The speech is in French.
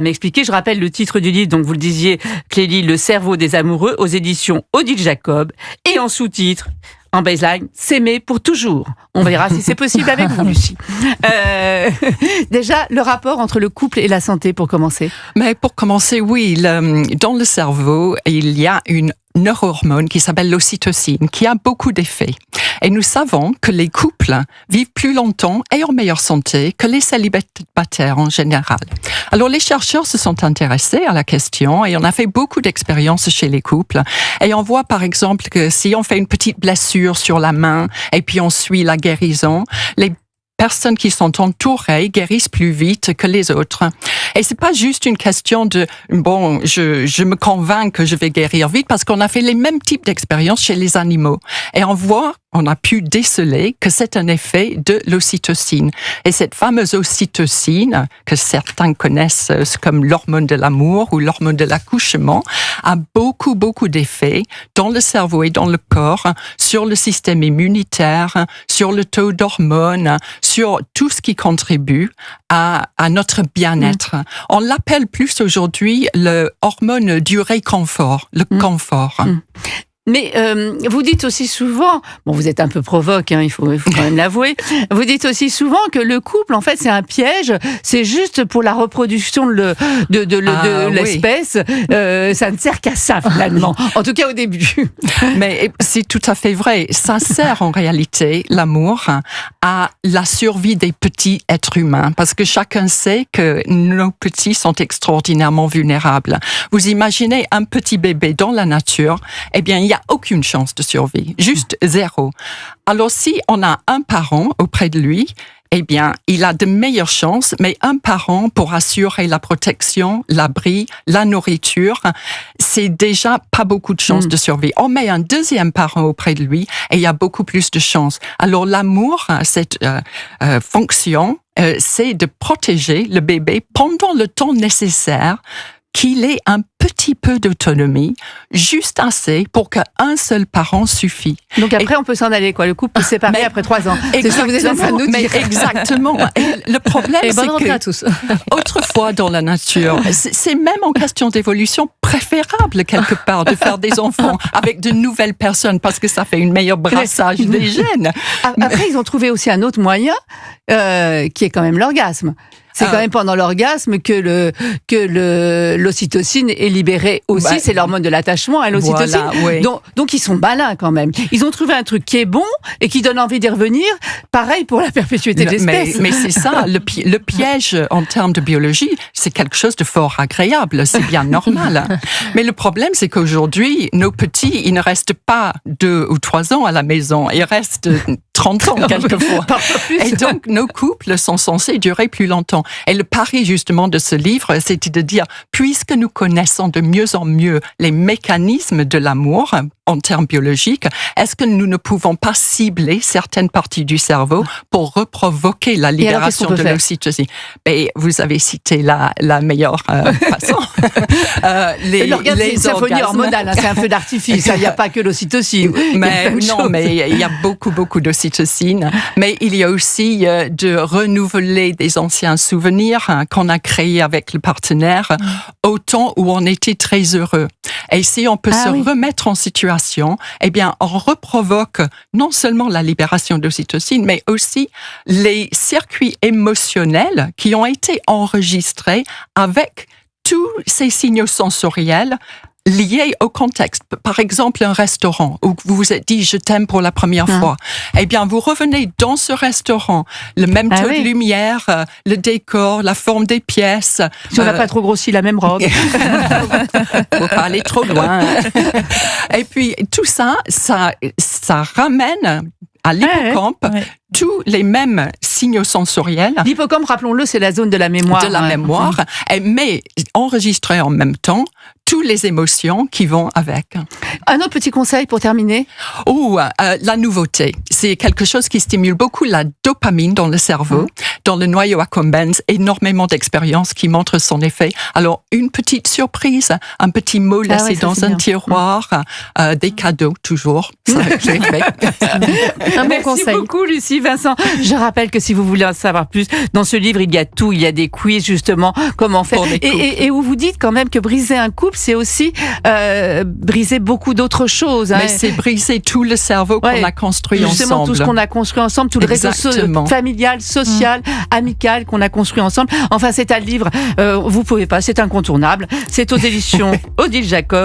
M'expliquer, je rappelle le titre du livre, donc vous le disiez, Clélie, Le cerveau des amoureux, aux éditions Odile Jacob, et en sous-titre, en baseline, s'aimer pour toujours. On verra si c'est possible avec vous, Lucie. Déjà, le rapport entre le couple et la santé, pour commencer. Mais pour commencer, oui, dans le cerveau, il y a une neurohormone qui s'appelle l'ocytocine, qui a beaucoup d'effets. Et nous savons que les couples vivent plus longtemps et en meilleure santé que les célibataires en général. Alors, les chercheurs se sont intéressés à la question et on a fait beaucoup d'expériences chez les couples. Et on voit, par exemple, que si on fait une petite blessure sur la main et puis on suit la guérison, les personnes qui sont entourées guérissent plus vite que les autres. Et c'est pas juste une question de, bon, je me convainc que je vais guérir vite, parce qu'on a fait les mêmes types d'expériences chez les animaux. Et on a pu déceler que c'est un effet de l'ocytocine. Et cette fameuse ocytocine, que certains connaissent comme l'hormone de l'amour ou l'hormone de l'accouchement, a beaucoup, beaucoup d'effets dans le cerveau et dans le corps, sur le système immunitaire, sur le taux d'hormones, sur tout ce qui contribue à notre bien-être. On l'appelle plus aujourd'hui le hormone du réconfort, le confort. Mais vous dites aussi souvent, bon, vous êtes un peu provoque, il faut quand même l'avouer, vous dites aussi souvent que le couple, en fait, c'est un piège, c'est juste pour la reproduction de l'espèce, ça ne sert qu'à ça, finalement, en tout cas au début. Mais c'est tout à fait vrai, ça sert en réalité, l'amour, à la survie des petits êtres humains, parce que chacun sait que nos petits sont extraordinairement vulnérables. Vous imaginez un petit bébé dans la nature, eh bien, il n'y a aucune chance de survie, juste 0. Alors, si on a un parent auprès de lui, eh bien, il a de meilleures chances, mais un parent pour assurer la protection, l'abri, la nourriture, c'est déjà pas beaucoup de chances de survie. On met un deuxième parent auprès de lui et il y a beaucoup plus de chances. Alors, l'amour, cette fonction, c'est de protéger le bébé pendant le temps nécessaire qu'il ait un petit peu d'autonomie, juste assez pour qu'un seul parent suffit. Donc après, on peut s'en aller, quoi. Le couple peut se séparer après 3 ans. C'est ce que vous êtes en train de nous dire. Exactement. Et le problème, c'est que à tous. autrefois dans la nature, c'est même en question d'évolution préférable quelque part de faire des enfants avec de nouvelles personnes, parce que ça fait une meilleure brassage des gènes. Après, ils ont trouvé aussi un autre moyen, qui est quand même l'orgasme. C'est quand même pendant l'orgasme que l'ocytocine est libérée aussi. C'est l'hormone de l'attachement à l'ocytocine. Voilà, donc, ils sont malins quand même. Ils ont trouvé un truc qui est bon et qui donne envie d'y revenir. Pareil pour la perpétuité de l'espèce. Mais c'est ça, le piège en termes de biologie, c'est quelque chose de fort agréable. C'est bien normal. Mais le problème, c'est qu'aujourd'hui, nos petits, ils ne restent pas 2 ou 3 ans à la maison. Ils restent 30 ans quelquefois. Et donc, nos couples sont censés durer plus longtemps. Et le pari, justement, de ce livre, c'était de dire, puisque nous connaissons de mieux en mieux les mécanismes de l'amour en termes biologiques, est-ce que nous ne pouvons pas cibler certaines parties du cerveau pour reprovoquer la libération de l'ocytocine? Et vous avez cité la meilleure façon. L'orgasme, c'est une symphonie hormonale, c'est un feu d'artifice, il n'y a pas que l'ocytocine. Mais il y a beaucoup d'ocytocine. Mais il y a aussi de renouveler des anciens souvenirs qu'on a créés avec le partenaire au temps où on était très heureux. Et si on peut se remettre en situation, eh bien, on reprovoque non seulement la libération d'ocytocine, mais aussi les circuits émotionnels qui ont été enregistrés avec tous ces signaux sensoriels liés au contexte. Par exemple, un restaurant où vous vous êtes dit « je t'aime » pour la première fois. Eh bien, vous revenez dans ce restaurant, le même taux de lumière, le décor, la forme des pièces. Si on n'a pas trop grossi la même robe. Faut pas aller trop loin. Et puis, tout ça ramène à l'hippocampe tous les mêmes signaux sensoriels. L'hippocampe, rappelons-le, c'est la zone de la mémoire. De la mémoire, mais enregistré en même temps toutes les émotions qui vont avec. Un autre petit conseil pour terminer? La nouveauté. C'est quelque chose qui stimule beaucoup la dopamine dans le cerveau, dans le noyau accumbens, énormément d'expériences qui montrent son effet. Alors, une petite surprise, un petit mot laissé dans un tiroir, des cadeaux toujours. Ça, un bon conseil. Merci beaucoup, Lucie. Merci Vincent. Je rappelle que si vous voulez en savoir plus, dans ce livre, il y a tout. Il y a des quiz, justement, comment faire. Et où vous dites quand même que briser un couple, c'est aussi briser beaucoup d'autres choses. Mais c'est briser tout le cerveau qu'on a construit justement, ensemble. Tout ce qu'on a construit ensemble, tout le réseau familial, social, amical qu'on a construit ensemble. Enfin, c'est un livre, vous pouvez pas, c'est incontournable. C'est aux éditions Odile Jacob.